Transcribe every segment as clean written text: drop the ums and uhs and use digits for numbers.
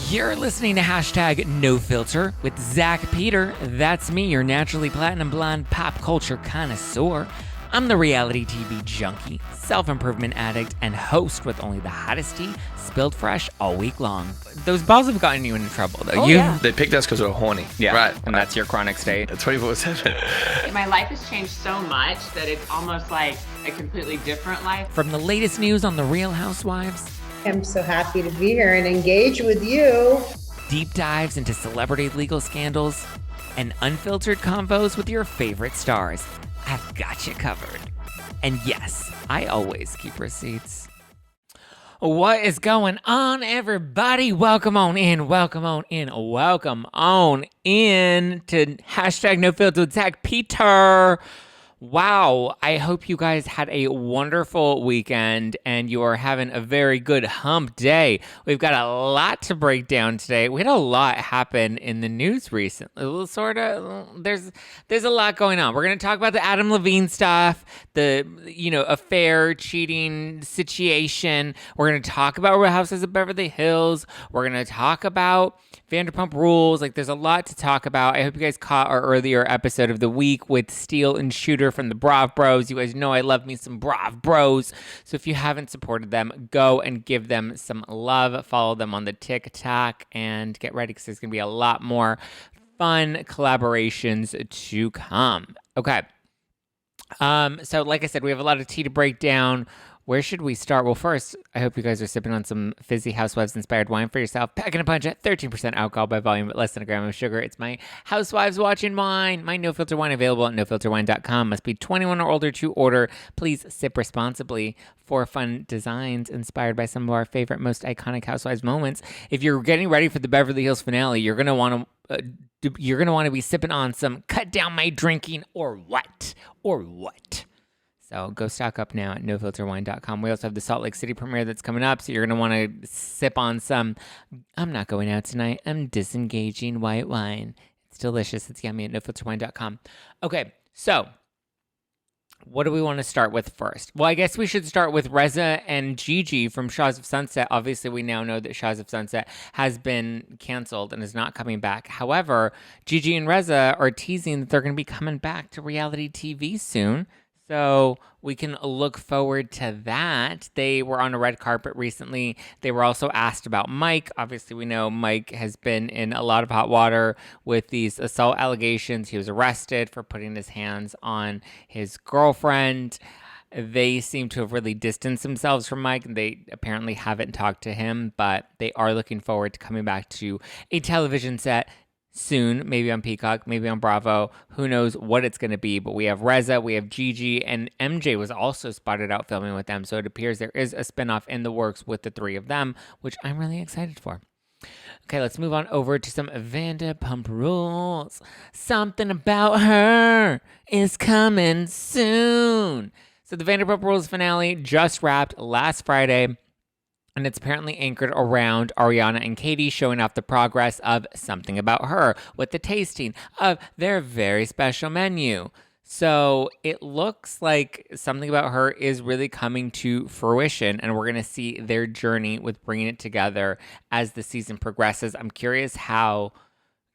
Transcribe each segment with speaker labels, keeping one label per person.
Speaker 1: You're listening to hashtag No Filter with Zack Peter. That's me, your naturally platinum blonde pop culture connoisseur. I'm the reality TV junkie, self-improvement addict, and host with only the hottest tea spilled fresh all week long. Those balls have gotten you into trouble, though.
Speaker 2: Yeah. They picked us because we're horny.
Speaker 1: Yeah,
Speaker 2: right.
Speaker 1: And that's your chronic state.
Speaker 2: 24/7.
Speaker 3: My life has changed so much that it's almost like a completely different life.
Speaker 1: From the latest news on The Real Housewives,
Speaker 4: I'm so happy to be here and engage with you.
Speaker 1: deep dives into celebrity legal scandals, and unfiltered convos with your favorite stars, I've got you covered. And yes, I always keep receipts. What is going on, everybody? Welcome on in to hashtag No Filter with Zack Peter. Wow, I hope you guys had a wonderful weekend and you are having a very good hump day. We've got a lot to break down today. We had a lot happen in the news recently. There's a lot going on. We're going to talk about the Adam Levine stuff, the affair, cheating situation. We're going to talk about Real Housewives of Beverly Hills. We're going to talk about Vanderpump Rules. There's a lot to talk about. I hope you guys caught our earlier episode of the week with Steele and Shooter from the Brav Bros. You guys know I love me some Brav Bros. So if you haven't supported them, go and give them some love. Follow them on the TikTok and get ready because there's going to be a lot more fun collaborations to come. Okay. So like I said, we have a lot of tea to break down. Where should we start? Well, first, I hope you guys are sipping on some fizzy Housewives-inspired wine for yourself. Packing a punch at 13% alcohol by volume, but less than a gram of sugar. It's my Housewives watching wine. My no-filter wine available at nofilterwine.com. Must be 21 or older to order. Please sip responsibly. For fun designs inspired by some of our favorite, most iconic Housewives moments. If you're getting ready for the Beverly Hills finale, you're gonna want to be sipping on some cut down my drinking or what. So go stock up now at nofilterwine.com. We also have the Salt Lake City premiere that's coming up, so you're going to want to sip on some, I'm not going out tonight, I'm disengaging white wine. It's delicious. It's yummy at nofilterwine.com. Okay, so what do we want to start with first? Well, I guess we should start with Reza and Gigi from Shahs of Sunset. Obviously, we now know that Shahs of Sunset has been canceled and is not coming back. However, Gigi and Reza are teasing that they're going to be coming back to reality TV soon. So we can look forward to that. They were on a red carpet recently. They were also asked about Mike. Obviously, we know Mike has been in a lot of hot water with these assault allegations. He was arrested for putting his hands on his girlfriend. They seem to have really distanced themselves from Mike, and they apparently haven't talked to him, but they are looking forward to coming back to a television set soon, maybe on Peacock, maybe on Bravo. Who knows what it's going to be, but we have Reza, we have Gigi, and MJ was also spotted out filming with them, so it appears there is a spinoff in the works with the three of them, which I'm really excited for. Okay, let's move on over to some Vanderpump Rules. Something About Her is coming soon. So the Vanderpump Rules finale just wrapped last Friday, and it's apparently anchored around Ariana and Katie showing off the progress of Something About Her with the tasting of their very special menu. So it looks like Something About Her is really coming to fruition, and we're going to see their journey with bringing it together as the season progresses. I'm curious how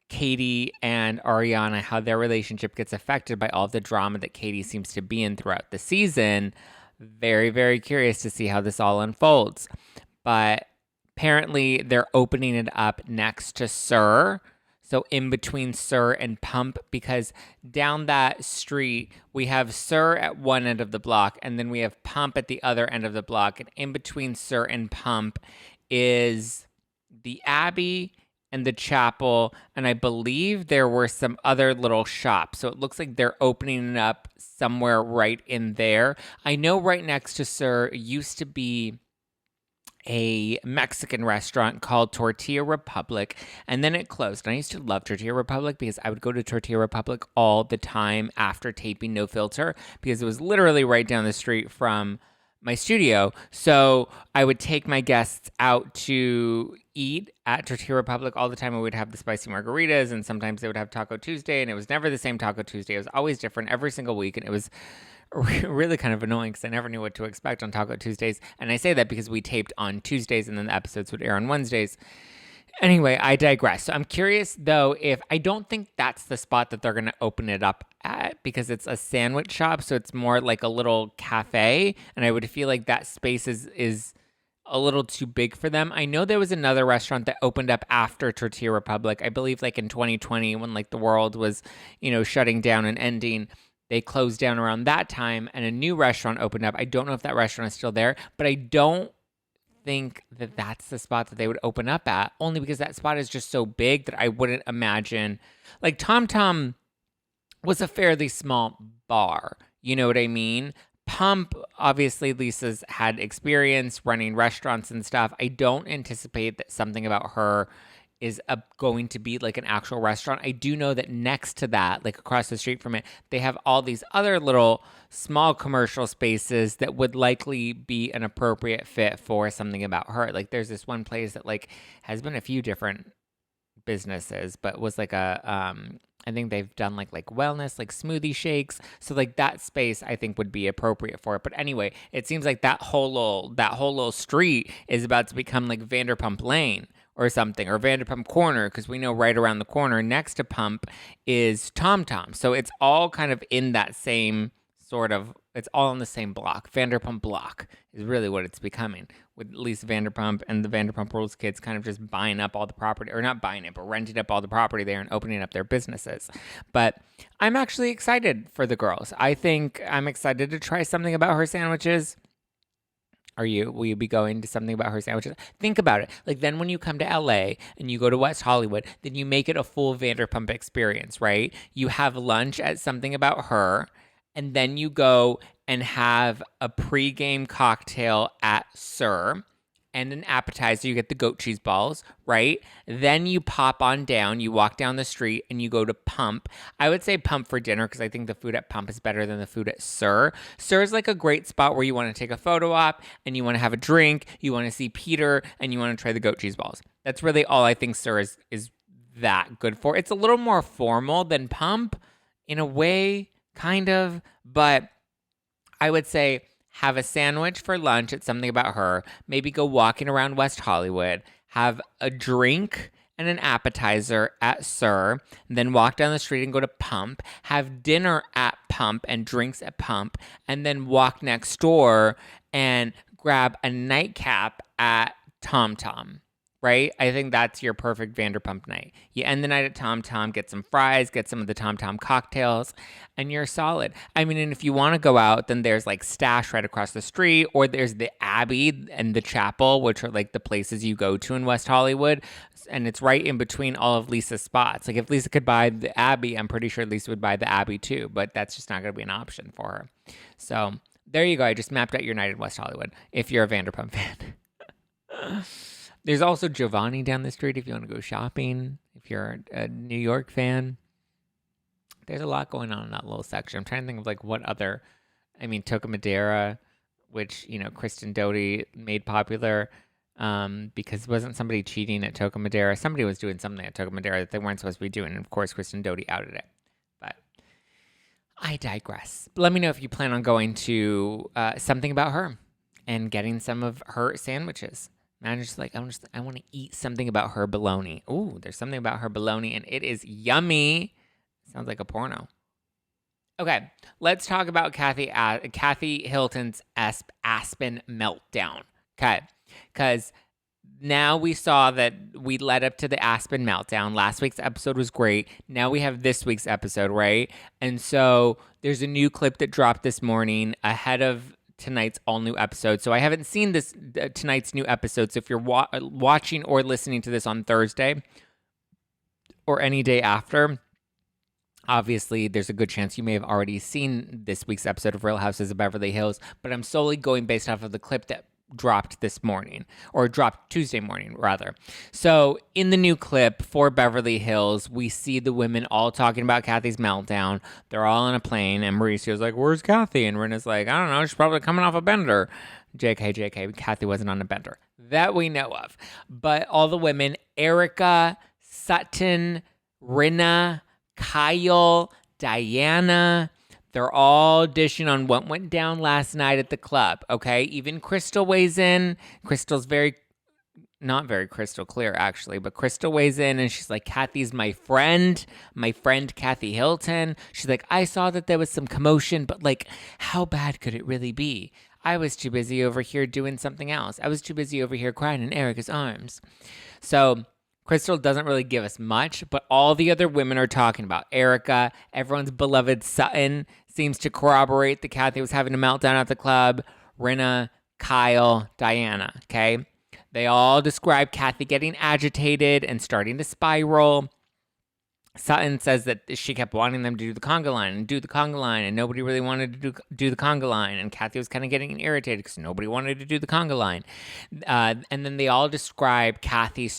Speaker 1: Katie and Ariana, how their relationship gets affected by all of the drama that Katie seems to be in throughout the season. Very, very curious to see how this all unfolds. But apparently they're opening it up next to Sir. So in between Sir and Pump, because down that street, we have Sir at one end of the block, and then we have Pump at the other end of the block. And in between Sir and Pump is the Abbey and the chapel, and I believe there were some other little shops. So it looks like they're opening it up somewhere right in there. I know right next to Sir used to be a Mexican restaurant called Tortilla Republic, and then it closed. And I used to love Tortilla Republic because I would go to Tortilla Republic all the time after taping No Filter, because it was literally right down the street from my studio. So I would take my guests out to eat at Tortilla Republic all the time. We would have the spicy margaritas, and sometimes they would have Taco Tuesday, and it was never the same Taco Tuesday. It was always different every single week, and it was really kind of annoying because I never knew what to expect on Taco Tuesdays. And I say that because we taped on Tuesdays and then the episodes would air on Wednesdays. Anyway, I digress. So I'm curious, though, if I don't think that's the spot that they're going to open it up at because it's a sandwich shop. So it's more like a little cafe. And I would feel like that space is a little too big for them. I know there was another restaurant that opened up after Tortilla Republic. I believe like in 2020 when like the world was, shutting down and ending. They closed down around that time and a new restaurant opened up. I don't know if that restaurant is still there, but I don't think that that's the spot that they would open up at, only because that spot is just so big that I wouldn't imagine. Like Tom Tom was a fairly small bar, you know what I mean? Pump, obviously Lisa's had experience running restaurants and stuff. I don't anticipate that something about her is going to be like an actual restaurant. I do know that next to that, like across the street from it, they have all these other little small commercial spaces that would likely be an appropriate fit for something about her. Like there's this one place that like has been a few different businesses, but was like I think they've done like wellness, like smoothie shakes. So like that space I think would be appropriate for it. But anyway, it seems like that whole little street is about to become like Vanderpump Lane or something, or Vanderpump Corner, because we know right around the corner next to Pump is Tom Tom. So it's all kind of in that same sort of, it's all in the same block. Vanderpump block is really what it's becoming, with at least Vanderpump and the Vanderpump Rules kids kind of just buying up all the property, or not buying it, but renting up all the property there and opening up their businesses. But I'm actually excited for the girls. I think I'm excited to try something about her sandwiches. Are you? Will you be going to something about her sandwiches? Think about it. Like then when you come to LA and you go to West Hollywood, then you make it a full Vanderpump experience, right? You have lunch at something about her, and then you go and have a pregame cocktail at Sir and an appetizer. You get the goat cheese balls, right? Then you pop on down, you walk down the street and you go to Pump. I would say Pump for dinner because I think the food at Pump is better than the food at Sir. Sir is like a great spot where you want to take a photo op and you want to have a drink, you want to see Peter, and you want to try the goat cheese balls. That's really all I think Sir is that good for. It's a little more formal than Pump in a way, kind of, but I would say have a sandwich for lunch at something about her, maybe go walking around West Hollywood, have a drink and an appetizer at Sir, then walk down the street and go to Pump, have dinner at Pump and drinks at Pump, and then walk next door and grab a nightcap at Tom Tom. Right? I think that's your perfect Vanderpump night. You end the night at Tom Tom, get some fries, get some of the Tom Tom cocktails, and you're solid. I mean, and if you want to go out, then there's like Stash right across the street, or there's the Abbey and the Chapel, which are like the places you go to in West Hollywood. And it's right in between all of Lisa's spots. Like if Lisa could buy the Abbey, I'm pretty sure Lisa would buy the Abbey too, but that's just not going to be an option for her. So there you go. I just mapped out your night in West Hollywood if you're a Vanderpump fan. There's also Giovanni down the street if you want to go shopping, if you're a New York fan. There's a lot going on in that little section. I'm trying to think of like what other, Toca Madera, which, Kristen Doty made popular because wasn't somebody cheating at Toca Madera? Somebody was doing something at Toca Madera that they weren't supposed to be doing. And of course, Kristen Doty outed it. But I digress. Let me know if you plan on going to something about her and getting some of her sandwiches. I'm just like, I want to eat something about her bologna. Ooh, there's something about her bologna, and it is yummy. Sounds like a porno. Okay, let's talk about Kathy Hilton's Aspen meltdown. Okay, because now we saw that we led up to the Aspen meltdown. Last week's episode was great. Now we have this week's episode, right? And so there's a new clip that dropped this morning ahead of tonight's all new episode. So I haven't seen this tonight's new episode. So if you're watching or listening to this on Thursday or any day after, obviously there's a good chance you may have already seen this week's episode of Real Houses of Beverly Hills. But I'm solely going based off of the clip that dropped this morning, or dropped Tuesday morning rather. So in the new clip for Beverly Hills, we see the women all talking about Kathy's meltdown. They're all on a plane and Mauricio's like, where's Kathy? And Rena's like, I don't know, she's probably coming off a bender. JK, Kathy wasn't on a bender that we know of. But all the women, Erika, Sutton, Rena, Kyle, Diana, they're all dishing on what went down last night at the club, okay? Even Crystal weighs in. Crystal's very not very crystal clear, actually. But Crystal weighs in and she's like, Kathy's my friend Kathy Hilton. She's like, I saw that there was some commotion, but like, how bad could it really be? I was too busy over here doing something else. I was too busy over here crying in Erika's arms. So Crystal doesn't really give us much, but all the other women are talking about Erika. Everyone's beloved Sutton seems to corroborate that Kathy was having a meltdown at the club. Rinna, Kyle, Diana, okay? They all describe Kathy getting agitated and starting to spiral. Sutton says that she kept wanting them to do the conga line, and nobody really wanted to do the conga line, and Kathy was kind of getting irritated because nobody wanted to do the conga line. And then they all describe Kathy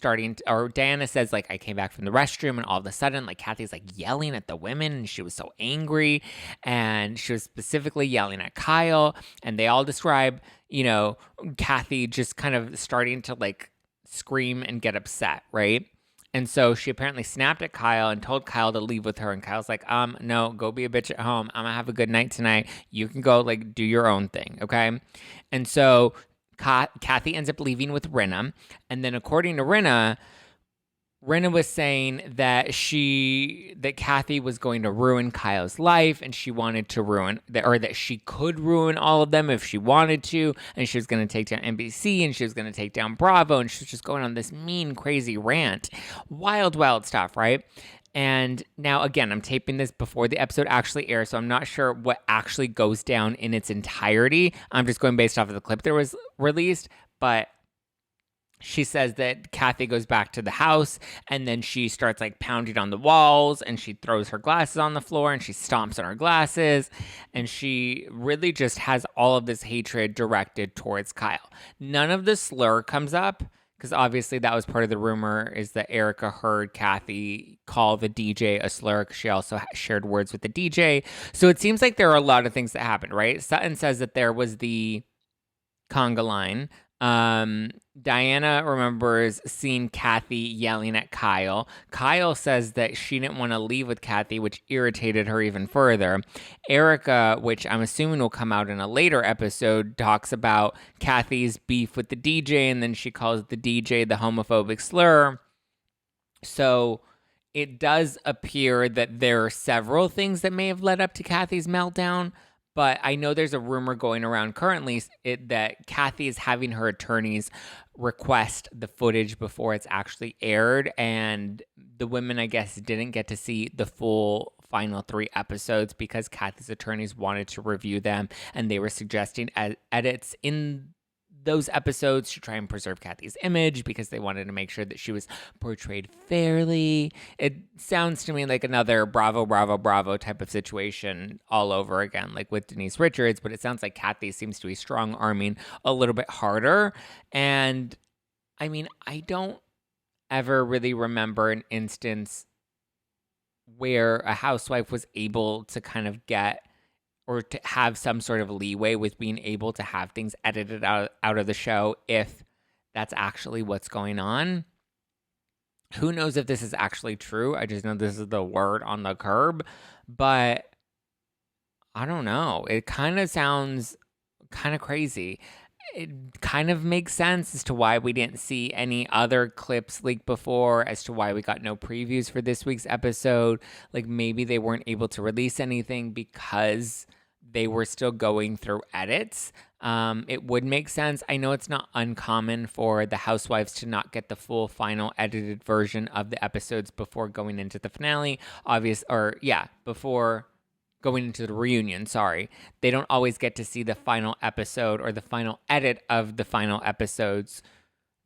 Speaker 1: or Diana says, like, I came back from the restroom, and all of a sudden, like, Kathy's, like, yelling at the women, and she was so angry, and she was specifically yelling at Kyle, and they all describe, Kathy just kind of starting to, like, scream and get upset, right? And so she apparently snapped at Kyle and told Kyle to leave with her. And Kyle's like, no, go be a bitch at home. I'm going to have a good night tonight. You can go, like, do your own thing, okay? And so Kathy ends up leaving with Rinna. And then according to Rinna was saying that Kathy was going to ruin Kyle's life, and she wanted to that she could ruin all of them if she wanted to, and she was going to take down NBC, and she was going to take down Bravo, and she was just going on this mean, crazy rant. Wild stuff, right? And now, again, I'm taping this before the episode actually airs, so I'm not sure what actually goes down in its entirety. I'm just going based off of the clip that was released, but she says that Kathy goes back to the house, and then she starts, like, pounding on the walls, and she throws her glasses on the floor, and she stomps on her glasses, and she really just has all of this hatred directed towards Kyle. None of the slur comes up, because obviously that was part of the rumor, is that Erika heard Kathy call the DJ a slur, because she also shared words with the DJ. So it seems like there are a lot of things that happened, right? Sutton says that there was the conga line. Diana remembers seeing Kathy yelling at Kyle. Kyle says that she didn't want to leave with Kathy, which irritated her even further. Erika, which I'm assuming will come out in a later episode, talks about Kathy's beef with the DJ, and then she calls the DJ the homophobic slur. So it does appear that there are several things that may have led up to Kathy's meltdown. But I know there's a rumor going around currently that Kathy is having her attorneys request the footage before it's actually aired. And the women, I guess, didn't get to see the full final 3 episodes because Kathy's attorneys wanted to review them. And they were suggesting edits in those episodes to try and preserve Kathy's image because they wanted to make sure that she was portrayed fairly. It sounds to me like another Bravo type of situation all over again, like with Denise Richards, but it sounds like Kathy seems to be strong-arming a little bit harder. And I mean, I don't ever really remember an instance where a housewife was able to kind of get or to have some sort of leeway with being able to have things edited out of the show if that's actually what's going on. Who knows if this is actually true? I just know this is the word on the curb, but I don't know. It kind of sounds kind of crazy. It kind of makes sense as to why we didn't see any other clips leaked before, as to why we got no previews for this week's episode. Like maybe they weren't able to release anything because they were still going through edits. It would make sense. I know it's not uncommon for the housewives to not get the full final edited version of the episodes before going into the finale. Before going into the reunion, sorry. They don't always get to see the final episode or the final edit of the final episodes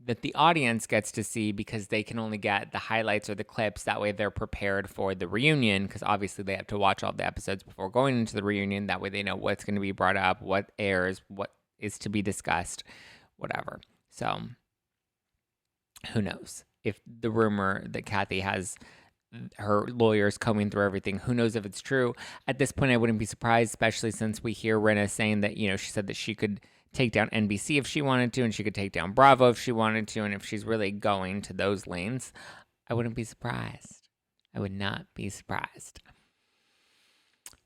Speaker 1: that the audience gets to see because they can only get the highlights or the clips. That way they're prepared for the reunion because obviously they have to watch all the episodes before going into the reunion. That way they know what's going to be brought up, what airs, what is to be discussed, whatever. So who knows if the rumor that Kathy has her lawyers combing through everything, who knows if it's true. At this point, I wouldn't be surprised, especially since we hear Rinna saying that, she said that she could take down NBC if she wanted to, and she could take down Bravo if she wanted to, and if she's really going to those lanes, I wouldn't be surprised. I would not be surprised.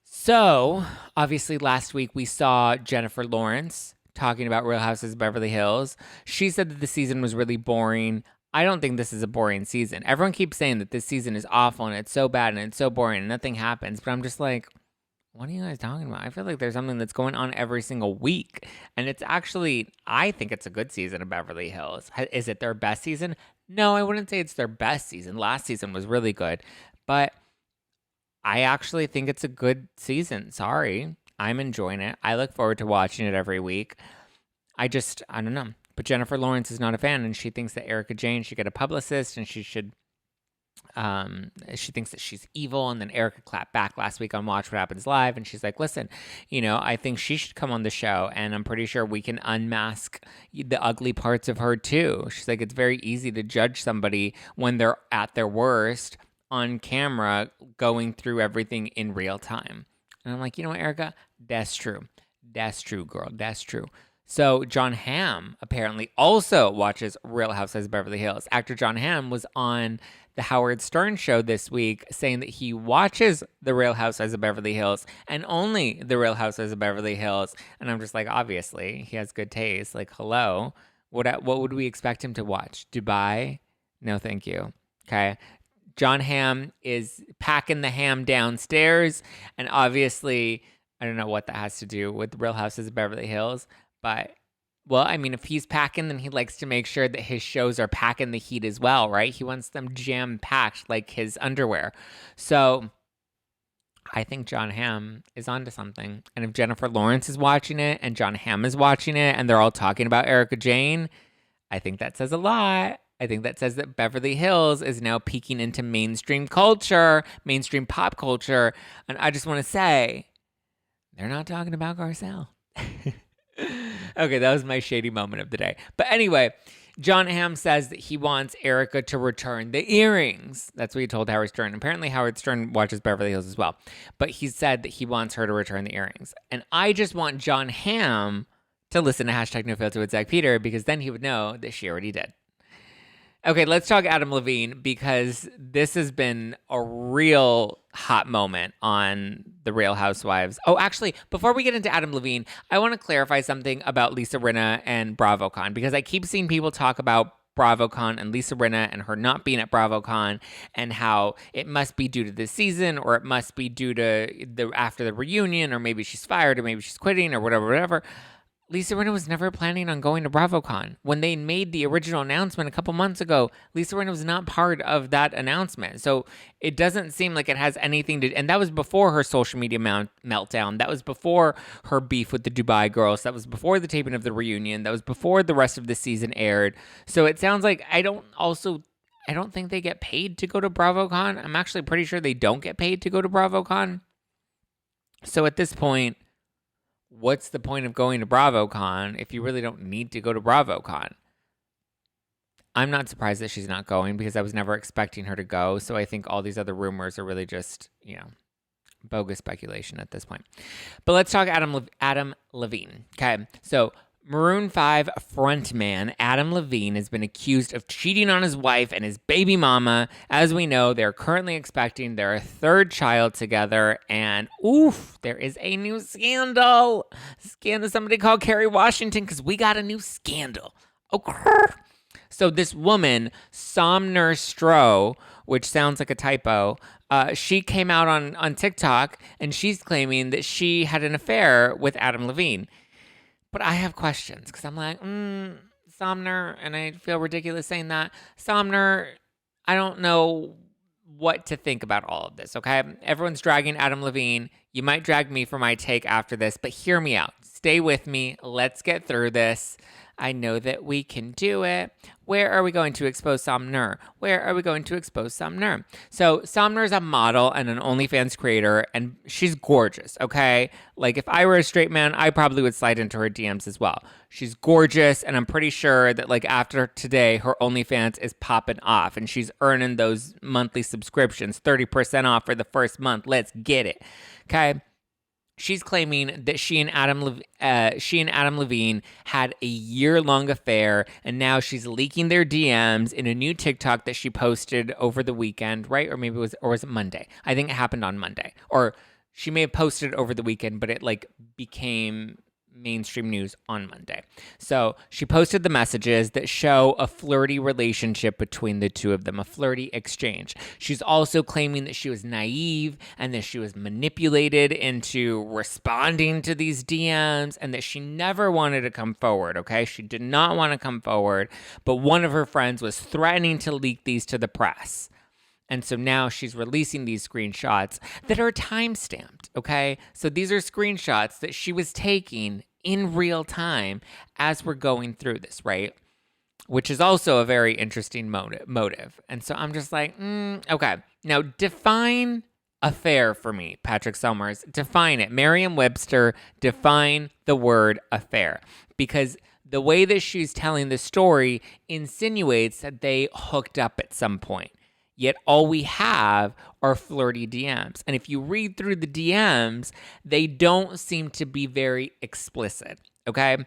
Speaker 1: So, obviously last week we saw Jennifer Lawrence talking about Real Houses of Beverly Hills. She said that the season was really boring. I don't think this is a boring season. Everyone keeps saying that this season is awful and it's so bad and it's so boring and nothing happens. But I'm just like, what are you guys talking about? I feel like there's something that's going on every single week. And it's actually, I think it's a good season of Beverly Hills. Is it their best season? No, I wouldn't say it's their best season. Last season was really good. But I actually think it's a good season. Sorry. I'm enjoying it. I look forward to watching it every week. I don't know. But Jennifer Lawrence is not a fan, and she thinks that Erika Jayne should get a publicist, and she thinks that she's evil. And then Erika clapped back last week on Watch What Happens Live, and she's like, listen, I think she should come on the show, and I'm pretty sure we can unmask the ugly parts of her too. She's like, it's very easy to judge somebody when they're at their worst on camera going through everything in real time. And I'm like, you know what, Erika? That's true. That's true, girl. That's true. So Jon Hamm apparently also watches Real Housewives of Beverly Hills. Actor Jon Hamm was on the Howard Stern show this week saying that he watches the Real Housewives of Beverly Hills and only the Real Housewives of Beverly Hills. And I'm just like, obviously, he has good taste. Like, hello. What would we expect him to watch? Dubai? No, thank you. Okay. Jon Hamm is packing the ham downstairs. And obviously, I don't know what that has to do with Real Housewives of Beverly Hills. But, well, I mean, if he's packing, then he likes to make sure that his shows are packing the heat as well, right? He wants them jam-packed like his underwear. So I think Jon Hamm is onto something. And if Jennifer Lawrence is watching it and Jon Hamm is watching it and they're all talking about Erika Jayne, I think that says a lot. I think that says that Beverly Hills is now peeking into mainstream culture, mainstream pop culture. And I just want to say, they're not talking about Garcelle. Okay, that was my shady moment of the day. But anyway, Jon Hamm says that he wants Erika to return the earrings. That's what he told Howard Stern. Apparently, Howard Stern watches Beverly Hills as well. But he said that he wants her to return the earrings. And I just want Jon Hamm to listen to #NoFilter with Zack Peter, because then he would know that she already did. Okay, let's talk Adam Levine, because this has been a real hot moment on the Real Housewives. Oh, actually, before we get into Adam Levine, I want to clarify something about Lisa Rinna and BravoCon, because I keep seeing people talk about BravoCon and Lisa Rinna and her not being at BravoCon, and how it must be due to this season, or it must be due to after the reunion, or maybe she's fired, or maybe she's quitting, or whatever. Lisa Rinna was never planning on going to BravoCon. When they made the original announcement a couple months ago, Lisa Rinna was not part of that announcement. So it doesn't seem like it has anything to... And that was before her social media meltdown. That was before her beef with the Dubai girls. That was before the taping of the reunion. That was before the rest of the season aired. So it sounds like I don't think they get paid to go to BravoCon. I'm actually pretty sure they don't get paid to go to BravoCon. So at this point, what's the point of going to BravoCon if you really don't need to go to BravoCon? I'm not surprised that she's not going, because I was never expecting her to go. So I think all these other rumors are really just, bogus speculation at this point. But let's talk Adam Levine. Okay, so Maroon 5 frontman Adam Levine has been accused of cheating on his wife and his baby mama. As we know, they're currently expecting their third child together, and there is a new scandal. Somebody called Kerry Washington, because we got a new scandal. Okay. So this woman, Somner Stroh, which sounds like a typo, she came out on TikTok, and she's claiming that she had an affair with Adam Levine. But I have questions, because I'm like, Somner, and I feel ridiculous saying that. Somner, I don't know what to think about all of this, okay? Everyone's dragging Adam Levine. You might drag me for my take after this, but hear me out. Stay with me. Let's get through this. I know that we can do it. Where are we going to expose Somner? Where are we going to expose Somner? So Somner is a model and an OnlyFans creator, and she's gorgeous, okay? Like, if I were a straight man, I probably would slide into her DMs as well. She's gorgeous, and I'm pretty sure that, like, after today, her OnlyFans is popping off, and she's earning those monthly subscriptions, 30% off for the first month. Let's get it, okay? She's claiming that she and Adam Levine had a year-long affair, and now she's leaking their DMs in a new TikTok that she posted over the weekend, right? Or maybe was it Monday? I think it happened on Monday. Or she may have posted it over the weekend, but it became mainstream news on Monday. So she posted the messages that show a flirty relationship between the two of them, a flirty exchange. She's also claiming that she was naive and that she was manipulated into responding to these DMs and that she never wanted to come forward, okay? She did not want to come forward, but one of her friends was threatening to leak these to the press. And so now she's releasing these screenshots that are time-stamped, okay? So these are screenshots that she was taking in real time as we're going through this, right? Which is also a very interesting motive. And so I'm just like, okay. Now, define affair for me, Patrick Summers. Define it. Merriam-Webster, define the word affair. Because the way that she's telling the story insinuates that they hooked up at some point. Yet all we have are flirty DMs. And if you read through the DMs, they don't seem to be very explicit, okay?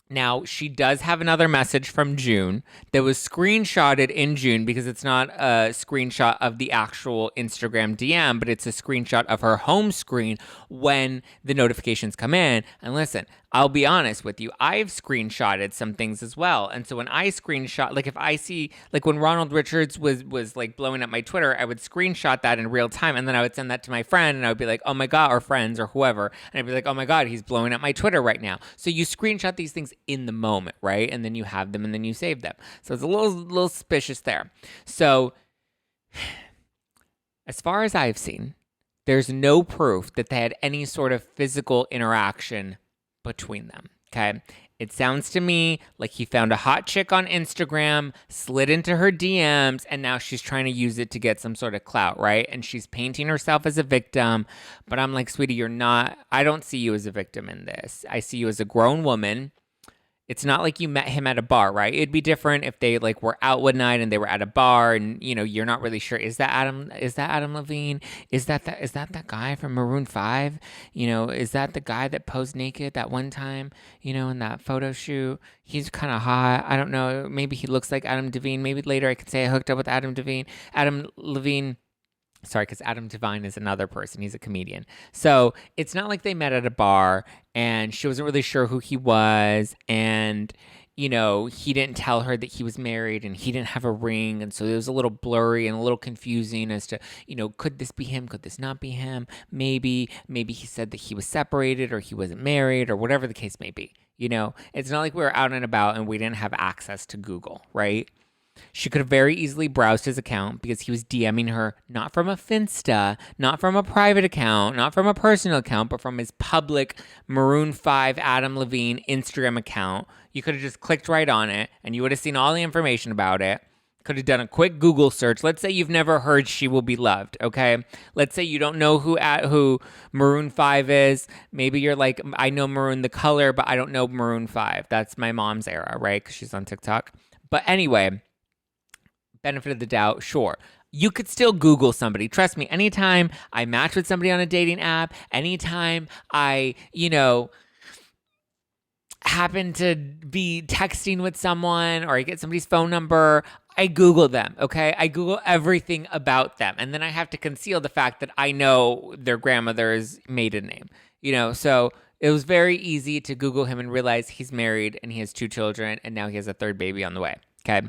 Speaker 1: Now, she does have another message from June that was screenshotted in June because it's not a screenshot of the actual Instagram DM, but it's a screenshot of her home screen when the notifications come in. And listen, I'll be honest with you, I've screenshotted some things as well. And so when I screenshot, like if I see, like when Ronald Richards was like blowing up my Twitter, I would screenshot that in real time. And then I would send that to my friend and I would be like, oh my God, or friends or whoever. And I'd be like, oh my God, he's blowing up my Twitter right now. So you screenshot these things in the moment, right? And then you have them and then you save them. So it's a little suspicious there. So as far as I've seen, there's no proof that they had any sort of physical interaction between them, okay? It sounds to me like he found a hot chick on Instagram, slid into her DMs, and now she's trying to use it to get some sort of clout, right? And she's painting herself as a victim, but I'm like, sweetie, you're not, I don't see you as a victim in this. I see you as a grown woman. It's not like you met him at a bar, right? It'd be different if they like were out one night and they were at a bar and, you know, you're not really sure. Is that Adam Levine? Is that guy from Maroon 5? You know, is that the guy that posed naked that one time, you know, in that photo shoot? He's kind of hot. I don't know. Maybe he looks like Adam Levine. Maybe later I could say I hooked up with Adam Levine. Sorry, because Adam Devine is another person. He's a comedian. So it's not like they met at a bar and she wasn't really sure who he was. And, you know, he didn't tell her that he was married and he didn't have a ring. And so it was a little blurry and a little confusing as to, you know, could this be him? Could this not be him? Maybe he said that he was separated or he wasn't married or whatever the case may be. You know, it's not like we were out and about and we didn't have access to Google, right? She could have very easily browsed his account because he was DMing her not from a Finsta, not from a private account, not from a personal account, but from his public Maroon 5 Adam Levine Instagram account. You could have just clicked right on it and you would have seen all the information about it. Could have done a quick Google search. Let's say you've never heard She Will Be Loved, okay? Let's say you don't know who Maroon 5 is. Maybe you're like, I know Maroon the color, but I don't know Maroon 5. That's my mom's era, right? Because she's on TikTok. But anyway, benefit of the doubt, sure. You could still Google somebody. Trust me, anytime I match with somebody on a dating app, anytime I, you know, happen to be texting with someone or I get somebody's phone number, I Google them, okay? I Google everything about them. And then I have to conceal the fact that I know their grandmother's maiden name, you know? So it was very easy to Google him and realize he's married and he has 2 children and now he has a 3rd baby on the way, okay?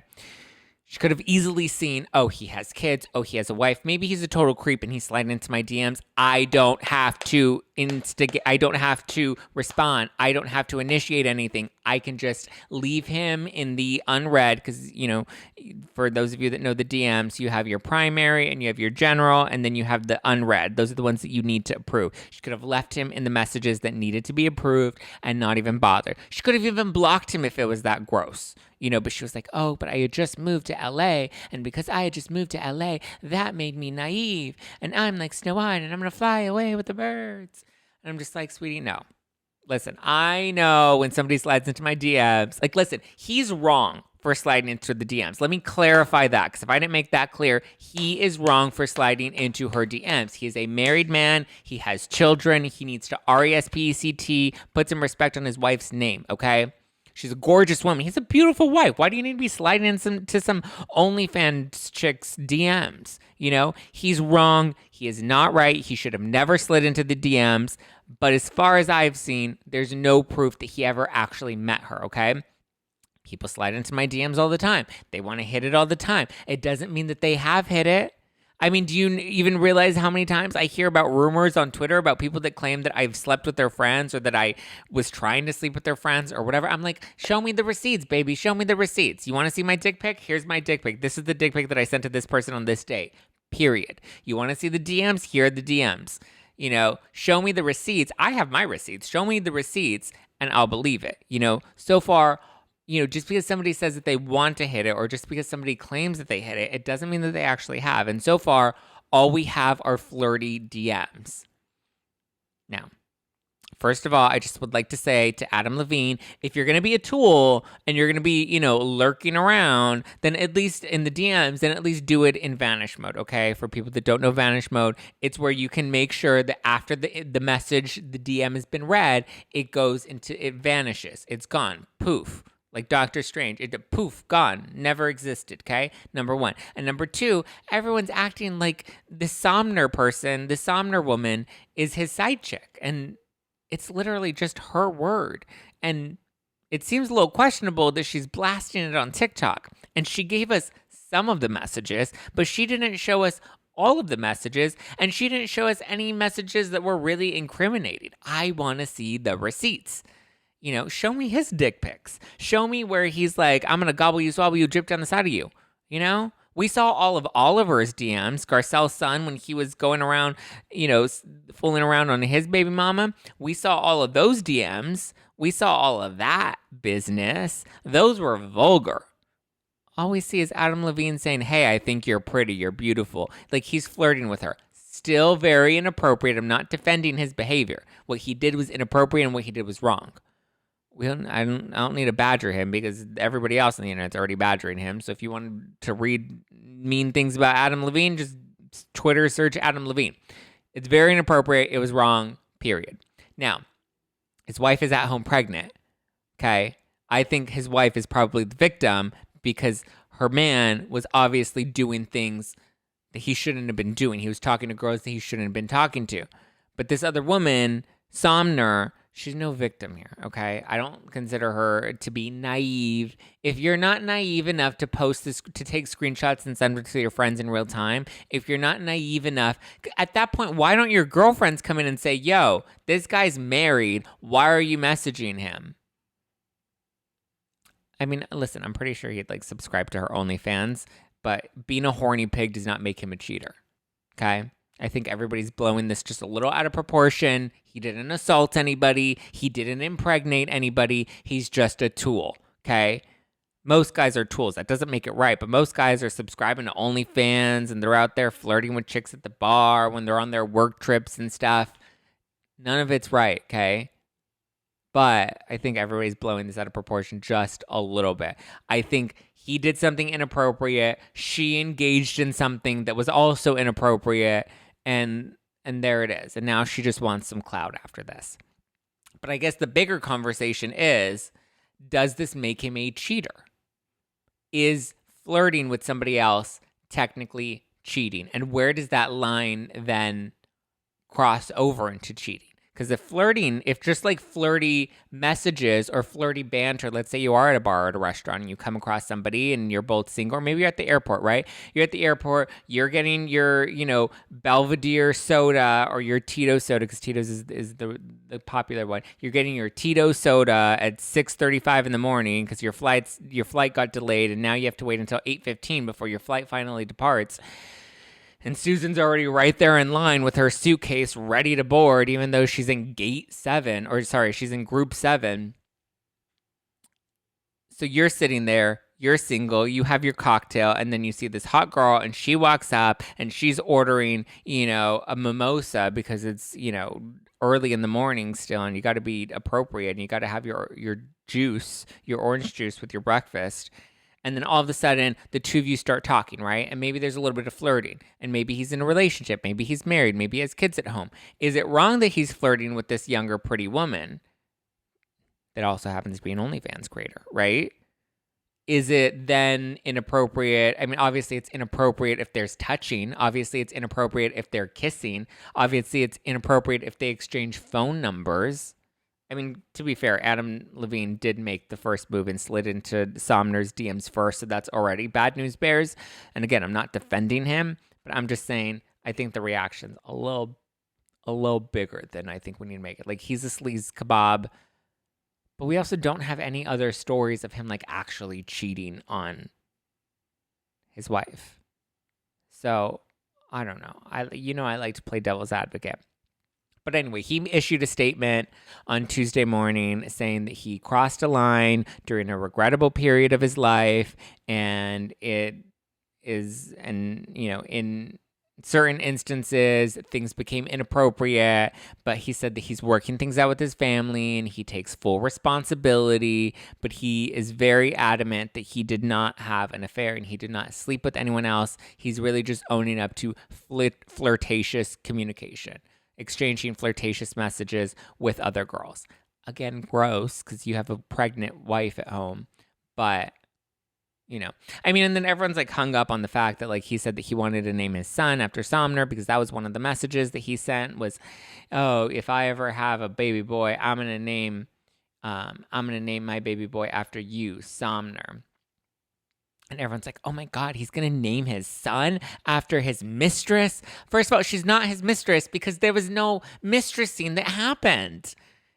Speaker 1: She could have easily seen, oh, he has kids. Oh, he has a wife. Maybe he's a total creep and he's sliding into my DMs. I don't have to instigate. I don't have to respond. I don't have to initiate anything. I can just leave him in the unread because, you know, for those of you that know the DMs, you have your primary and you have your general and then you have the unread. Those are the ones that you need to approve. She could have left him in the messages that needed to be approved and not even bothered. She could have even blocked him if it was that gross. You know, but she was like, oh, but I had just moved to LA. And because I had just moved to LA, that made me naive. And I'm like Snow White and I'm going to fly away with the birds. And I'm just like, sweetie, no. Listen, I know when somebody slides into my DMs, like, listen, he's wrong for sliding into the DMs. Let me clarify that, because if I didn't make that clear, he is wrong for sliding into her DMs. He is a married man. He has children. He needs to RESPECT, put some respect on his wife's name, okay? She's a gorgeous woman. He's a beautiful wife. Why do you need to be sliding into some OnlyFans chick's DMs? You know, he's wrong. He is not right. He should have never slid into the DMs. But as far as I've seen, there's no proof that he ever actually met her, okay? People slide into my DMs all the time. They want to hit it all the time. It doesn't mean that they have hit it. I mean, do you even realize how many times I hear about rumors on Twitter about people that claim that I've slept with their friends or that I was trying to sleep with their friends or whatever? I'm like, show me the receipts, baby. Show me the receipts. You want to see my dick pic? Here's my dick pic. This is the dick pic that I sent to this person on this day, period. You want to see the DMs? Here are the DMs. You know, show me the receipts. I have my receipts. Show me the receipts and I'll believe it. You know, so far, you know, just because somebody says that they want to hit it or just because somebody claims that they hit it, it doesn't mean that they actually have. And so far, all we have are flirty DMs. Now, first of all, I just would like to say to Adam Levine, if you're going to be a tool and you're going to be, you know, lurking around, then at least in the DMs, then at least do it in vanish mode, okay? For people that don't know vanish mode, it's where you can make sure that after the message, the DM has been read, it vanishes. It's gone. Poof. Like Doctor Strange, poof, gone, never existed, okay? Number one. And number two, everyone's acting like the Somner person, the Somner woman is his side chick. And it's literally just her word. And it seems a little questionable that she's blasting it on TikTok. And she gave us some of the messages, but she didn't show us all of the messages. And she didn't show us any messages that were really incriminating. I want to see the receipts. You know, show me his dick pics. Show me where he's like, I'm going to gobble you, swallow you, drip down the side of you. You know? We saw all of Oliver's DMs, Garcelle's son, when he was going around, you know, fooling around on his baby mama. We saw all of those DMs. We saw all of that business. Those were vulgar. All we see is Adam Levine saying, hey, I think you're pretty, you're beautiful. Like he's flirting with her. Still very inappropriate. I'm not defending his behavior. What he did was inappropriate and what he did was wrong. I don't need to badger him because everybody else on the internet's already badgering him. So if you want to read mean things about Adam Levine, just Twitter search Adam Levine. It's very inappropriate. It was wrong, period. Now, his wife is at home pregnant, okay? I think his wife is probably the victim because her man was obviously doing things that he shouldn't have been doing. He was talking to girls that he shouldn't have been talking to. But this other woman, Somner, she's no victim here, okay? I don't consider her to be naive. If you're not naive enough to post this, to take screenshots and send it to your friends in real time, if you're not naive enough, at that point, why don't your girlfriends come in and say, yo, this guy's married. Why are you messaging him? I mean, listen, I'm pretty sure he'd like subscribe to her OnlyFans, but being a horny pig does not make him a cheater, okay? I think everybody's blowing this just a little out of proportion. He didn't assault anybody. He didn't impregnate anybody. He's just a tool, okay? Most guys are tools. That doesn't make it right, but most guys are subscribing to OnlyFans and they're out there flirting with chicks at the bar when they're on their work trips and stuff. None of it's right, okay? But I think everybody's blowing this out of proportion just a little bit. I think he did something inappropriate. She engaged in something that was also inappropriate. And there it is. And now she just wants some clout after this. But I guess the bigger conversation is, does this make him a cheater? Is flirting with somebody else technically cheating? And where does that line then cross over into cheating? Because if just like flirty messages or flirty banter, let's say you are at a bar or at a restaurant and you come across somebody and you're both single, or maybe you're at the airport, right? You're at the airport, you're getting your, Belvedere soda or your Tito soda, because Tito's is the popular one. You're getting your Tito soda at 6:35 in the morning because your flight got delayed and now you have to wait until 8:15 before your flight finally departs. And Susan's already right there in line with her suitcase ready to board, even though she's in she's in group 7. So you're sitting there, you're single, you have your cocktail, and then you see this hot girl and she walks up and she's ordering, a mimosa because it's, early in the morning still and you got to be appropriate and you got to have your juice, your orange juice with your breakfast. And then all of a sudden, the two of you start talking, right? And maybe there's a little bit of flirting. And maybe he's in a relationship. Maybe he's married. Maybe he has kids at home. Is it wrong that he's flirting with this younger, pretty woman? that also happens to be an OnlyFans creator, right? Is it then inappropriate? I mean, obviously it's inappropriate if there's touching. Obviously it's inappropriate if they're kissing. Obviously it's inappropriate if they exchange phone numbers. I mean, to be fair, Adam Levine did make the first move and slid into Somner's DMs first, so that's already bad news bears. And again, I'm not defending him, but I'm just saying I think the reaction's a little bigger than I think we need to make it. Like, he's a sleaze kebab, but we also don't have any other stories of him like actually cheating on his wife. So I don't know. I like to play devil's advocate. But anyway, he issued a statement on Tuesday morning saying that he crossed a line during a regrettable period of his life, and it is, and in certain instances, things became inappropriate, but he said that he's working things out with his family and he takes full responsibility, but he is very adamant that he did not have an affair and he did not sleep with anyone else. He's really just owning up to flirtatious communication, exchanging flirtatious messages with other girls. Again, gross, because you have a pregnant wife at home, but I mean, and then everyone's like hung up on the fact that like he said that he wanted to name his son after Somner, because that was one of the messages that he sent was, oh, if I ever have a baby boy, I'm gonna name my baby boy after you, Somner. And everyone's like, oh my God, he's going to name his son after his mistress? First of all, she's not his mistress because there was no mistress scene that happened.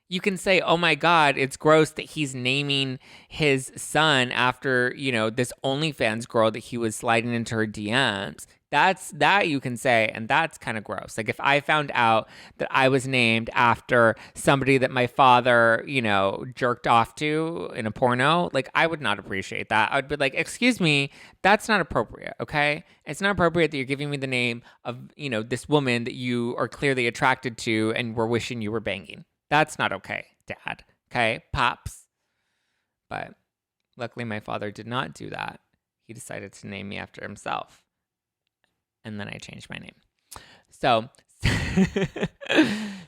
Speaker 1: You can say, oh my God, it's gross that he's naming his son after, this OnlyFans girl that he was sliding into her DMs. That you can say, and that's kind of gross. Like, if I found out that I was named after somebody that my father, jerked off to in a porno, like, I would not appreciate that. I would be like, excuse me, that's not appropriate, okay? It's not appropriate that you're giving me the name of, this woman that you are clearly attracted to and were wishing you were banging. That's not okay, Dad, okay? Pops. But luckily, my father did not do that. He decided to name me after himself. And then I changed my name. So,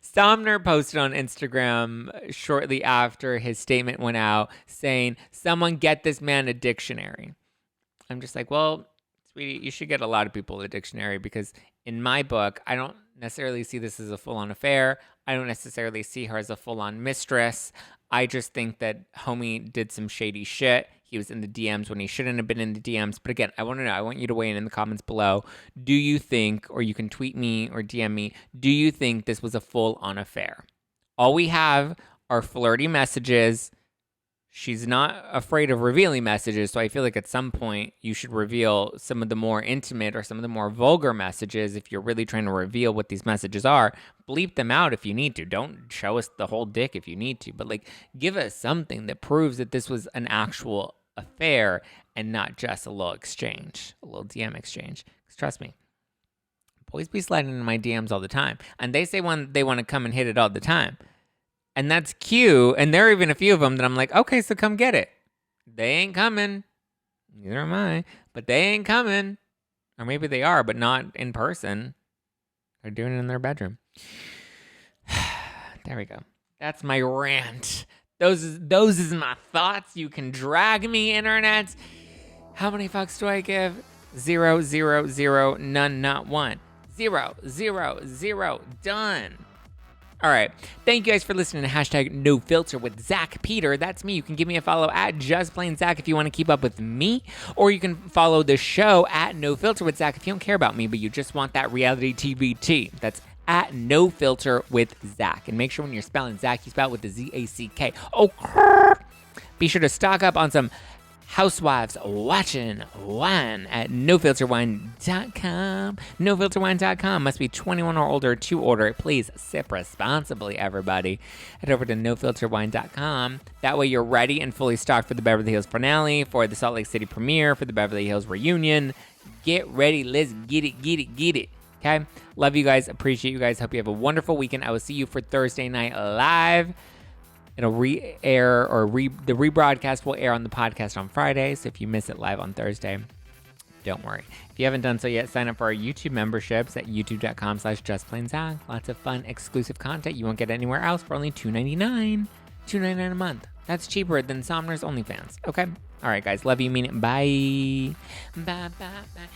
Speaker 1: Somner posted on Instagram shortly after his statement went out saying, someone get this man a dictionary. I'm just like, well, sweetie, you should get a lot of people a dictionary, because in my book, I don't necessarily see this as a full-on affair. I don't necessarily see her as a full-on mistress. I just think that homie did some shady shit. He was in the DMs when he shouldn't have been in the DMs. But again, I want to know. I want you to weigh in the comments below. Do you think, or you can tweet me or DM me, do you think this was a full-on affair? All we have are flirty messages. She's not afraid of revealing messages, so I feel like at some point you should reveal some of the more intimate or some of the more vulgar messages if you're really trying to reveal what these messages are. Bleep them out if you need to. Don't show us the whole dick if you need to, but like, give us something that proves that this was an actual affair and not just a little exchange, a little DM exchange. Because trust me, boys be sliding into my DMs all the time, and they say when they want to come and hit it all the time. And that's cute. And there are even a few of them that I'm like, okay, so come get it. They ain't coming. Neither am I. But they ain't coming. Or maybe they are, but not in person. They're doing it in their bedroom. There we go. That's my rant. Those is my thoughts. You can drag me, internet. How many fucks do I give? 0, 0, 0, none, not one. 0, 0, 0, done. All right. Thank you guys for listening to #NoFilter with Zack Peter. That's me. You can give me a follow at JustPlainZack if you want to keep up with me, or you can follow the show at NoFilter with Zack if you don't care about me, but you just want that reality TV tea. That's at NoFilter with Zack. And make sure when you're spelling Zack, you spell it with the Z-A-C-K. Oh, be sure to stock up on some Housewives Watching Wine at nofilterwine.com. Nofilterwine.com. Must be 21 or older to order. Please sip responsibly, everybody. Head over to nofilterwine.com. That way you're ready and fully stocked for the Beverly Hills finale, for the Salt Lake City premiere, for the Beverly Hills reunion. Get ready. Let's get it, get it, get it. Okay? Love you guys. Appreciate you guys. Hope you have a wonderful weekend. I will see you for Thursday Night Live. It'll re-air, or the rebroadcast will air on the podcast on Friday. So if you miss it live on Thursday, don't worry. If you haven't done so yet, sign up for our YouTube memberships at youtube.com/JustPlainZack. Lots of fun, exclusive content you won't get anywhere else for only $2.99. $2.99 a month. That's cheaper than Somner's OnlyFans. Okay? All right, guys. Love you, mean it. Bye. Bye, bye, bye.